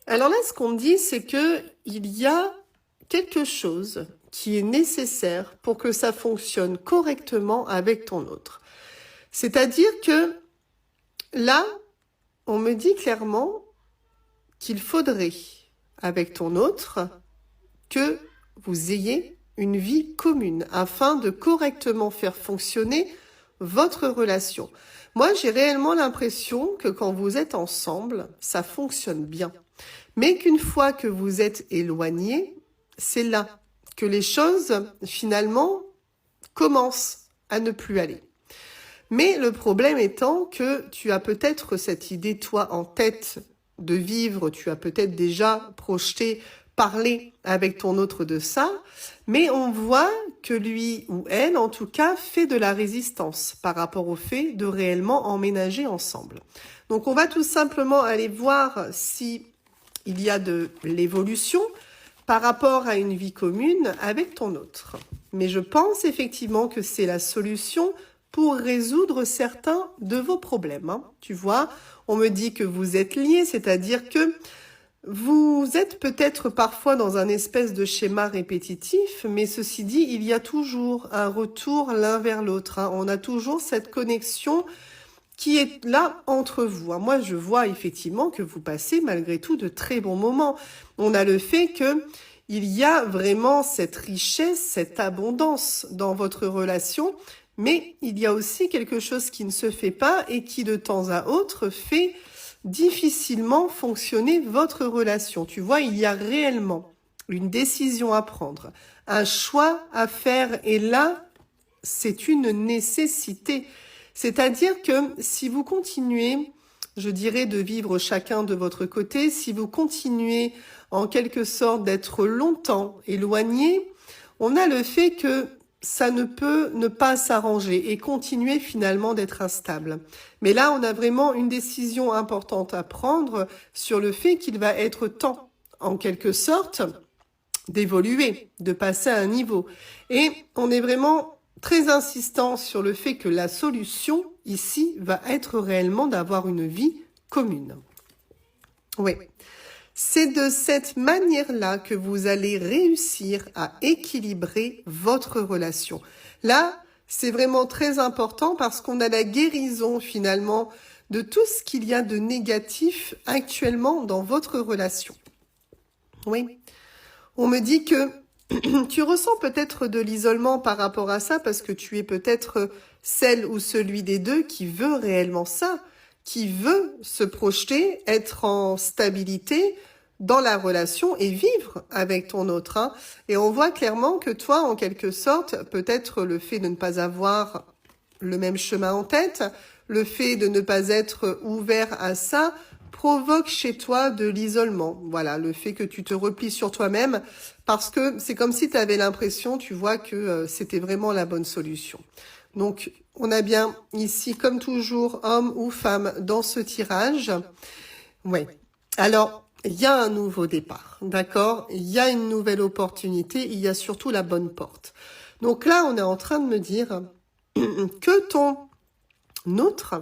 Alors là, ce qu'on me dit, c'est que il y a quelque chose qui est nécessaire pour que ça fonctionne correctement avec ton autre. C'est-à-dire que là, on me dit clairement qu'il faudrait, avec ton autre, que vous ayez une vie commune afin de correctement faire fonctionner votre relation. Moi, j'ai réellement l'impression que quand vous êtes ensemble, ça fonctionne bien. Mais qu'une fois que vous êtes éloignés, c'est là que les choses, finalement, commencent à ne plus aller. Mais le problème étant que tu as peut-être cette idée, toi, en tête de vivre, tu as peut-être déjà projeté, parlé avec ton autre de ça, mais on voit que lui ou elle, en tout cas, fait de la résistance par rapport au fait de réellement emménager ensemble. Donc on va tout simplement aller voir si il y a de l'évolution par rapport à une vie commune avec ton autre. Mais je pense effectivement que c'est la solution pour résoudre certains de vos problèmes. Tu vois, on me dit que vous êtes liés, c'est-à-dire que vous êtes peut-être parfois dans un espèce de schéma répétitif, mais ceci dit, il y a toujours un retour l'un vers l'autre. On a toujours cette connexion qui est là entre vous. Moi, je vois effectivement que vous passez malgré tout de très bons moments. On a le fait que il y a vraiment cette richesse, cette abondance dans votre relation, mais il y a aussi quelque chose qui ne se fait pas et qui de temps à autre fait difficilement fonctionner votre relation. Tu vois, il y a réellement une décision à prendre, un choix à faire et là, c'est une nécessité. C'est-à-dire que si vous continuez, je dirais, de vivre chacun de votre côté, si vous continuez en quelque sorte d'être longtemps éloignés, on a le fait que ça ne peut ne pas s'arranger et continuer finalement d'être instable. Mais là, on a vraiment une décision importante à prendre sur le fait qu'il va être temps, en quelque sorte, d'évoluer, de passer à un niveau. Et on est vraiment très insistant sur le fait que la solution ici va être réellement d'avoir une vie commune. Oui. C'est de cette manière-là que vous allez réussir à équilibrer votre relation. Là, c'est vraiment très important parce qu'on a la guérison finalement de tout ce qu'il y a de négatif actuellement dans votre relation. Oui. On me dit que tu ressens peut-être de l'isolement par rapport à ça parce que tu es peut-être celle ou celui des deux qui veut réellement ça, qui veut se projeter, être en stabilité dans la relation et vivre avec ton autre. Et on voit clairement que toi, en quelque sorte, peut-être le fait de ne pas avoir le même chemin en tête, le fait de ne pas être ouvert à ça, provoque chez toi de l'isolement. Voilà, le fait que tu te replies sur toi-même, parce que c'est comme si tu avais l'impression, tu vois, que c'était vraiment la bonne solution. Donc, on a bien ici, comme toujours, homme ou femme dans ce tirage. Oui. Alors, il y a un nouveau départ, d'accord? Il y a une nouvelle opportunité, il y a surtout la bonne porte. Donc là, on est en train de me dire que ton autre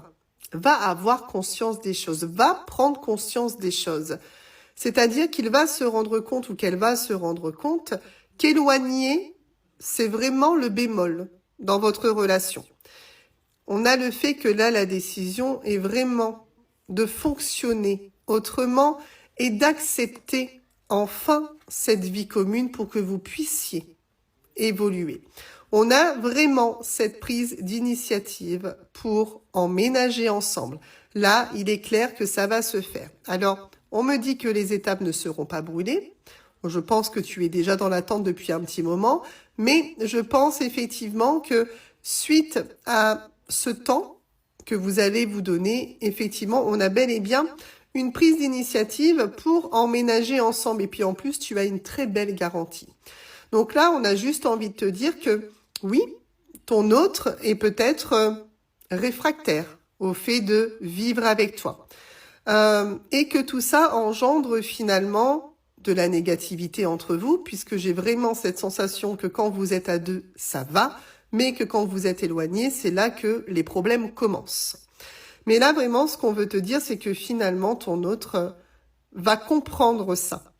va avoir conscience des choses, va prendre conscience des choses. C'est-à-dire qu'il va se rendre compte ou qu'elle va se rendre compte qu'éloigner, c'est vraiment le bémol dans votre relation. On a le fait que là, la décision est vraiment de fonctionner autrement et d'accepter enfin cette vie commune pour que vous puissiez évoluer. On a vraiment cette prise d'initiative pour emménager ensemble. Là, il est clair que ça va se faire. Alors, on me dit que les étapes ne seront pas brûlées. Je pense que tu es déjà dans l'attente depuis un petit moment, mais je pense effectivement que suite à ce temps que vous allez vous donner, effectivement, on a bel et bien une prise d'initiative pour emménager ensemble. Et puis en plus, tu as une très belle garantie. Donc là, on a juste envie de te dire que oui, ton autre est peut-être réfractaire au fait de vivre avec toi. Et que tout ça engendre finalement de la négativité entre vous, puisque j'ai vraiment cette sensation que quand vous êtes à deux, ça va, mais que quand vous êtes éloignés, c'est là que les problèmes commencent. Mais là, vraiment, ce qu'on veut te dire, c'est que finalement, ton autre va comprendre ça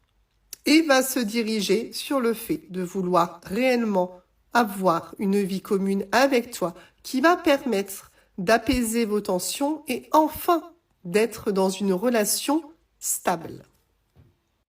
et va se diriger sur le fait de vouloir réellement avoir une vie commune avec toi qui va permettre d'apaiser vos tensions et enfin d'être dans une relation stable.